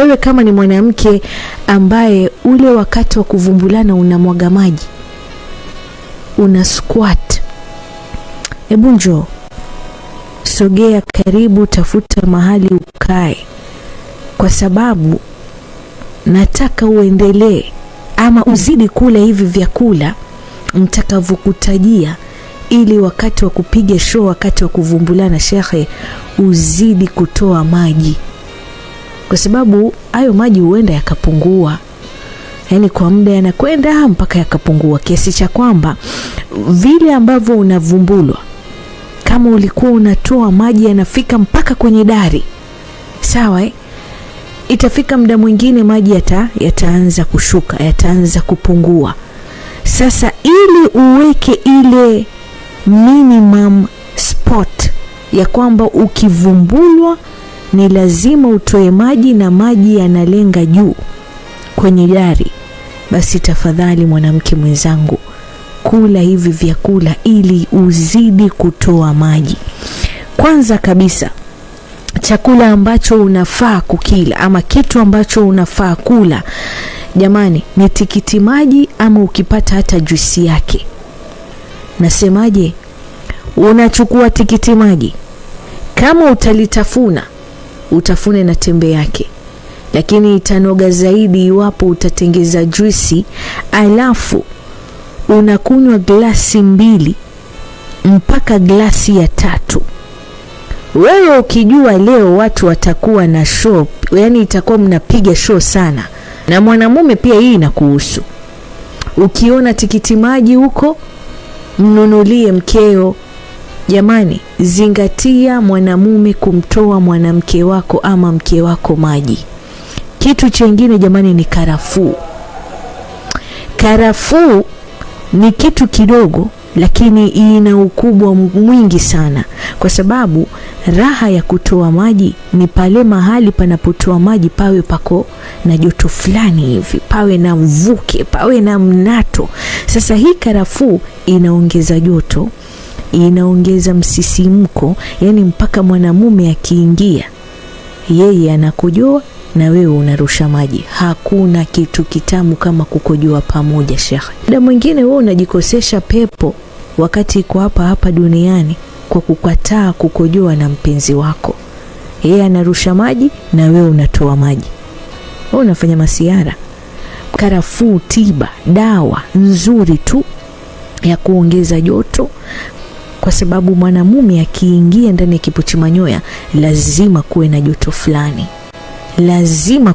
wewe kama ni mwanamke ambaye ule wakati wa kuvumbulana unamwaga maji, una squat, hebu njoo, sogea karibu, tafuta mahali ukae, kwa sababu nataka uendelee ama uzidi kula hivi vyakula mtakavyokutajia, ili wakati wa kupiga show, wakati wa kuvumbulana shekhe, uzidi kutoa maji, kwa sababu hayo maji huenda yakapungua, yani kwa muda yanakwenda mpaka yakapungua, kiasi cha kwamba vile ambavyo unavumbulwa, kama ulikuwa unatoa maji yanafika mpaka kwenye dari, sawa itafika muda mwingine maji yataanza kushuka, yataanza kupungua. Sasa ili uweke ile minimum spot ya kwamba ukivumbulwa ni lazima utoe maji na maji yanalenga juu kwenye dari, basi tafadhali mwanamke mwenzangu, kula hivi vyakula ili uzidi kutoa maji. Kwanza kabisa, chakula ambacho unafaa kukila ama kitu ambacho unafaa kula, jamani, ni tikiti maji, ama ukipata hata juisi yake. Nasemaje? Unachukua tikiti maji, kama utalitafuna, utafune na tembe yake, lakini itanoga zaidi iwapo utatengeza juisi, alafu unakunywa glasi 2 mpaka glasi ya 3. Wewe ukijua leo watu watakuwa na show, yani itakuwa mnapiga show sana, na mwanamume pia hii inakuhusu. Ukiona tikiti maji huko, mnunulie mkeo. Jamani, zingatia mwanamume kumtoa mwanamke wako ama mke wako maji. Kitu chengine jamani ni karafuu. Karafuu ni kitu kidogo, lakini ina ukubwa mwingi sana, kwa sababu raha ya kutoa maji ni pale mahali panapotoa maji pawe pako na joto fulani hivi, pawe na mvuke, pawe na mnato. Sasa hii karafuu inaongeza joto, inaongeza msisimko, yani mpaka mwanamume akiingia yeye anakojoa na wewe unarusha maji. Hakuna kitu kitamu kama kukojoa pamoja shekhe. Muda mwingine wewe unajikosesha pepo wakati iko hapa duniani kwa kukataa kukojoa na mpenzi wako. Yeye anarusha maji na wewe unatoa maji, wewe unafanya masiara. Karafuu tiba, dawa nzuri tu ya kuongeza joto, kwa sababu mwanamume akiingia ndani ya kipochi manyoya lazima kuwe na joto fulani, lazima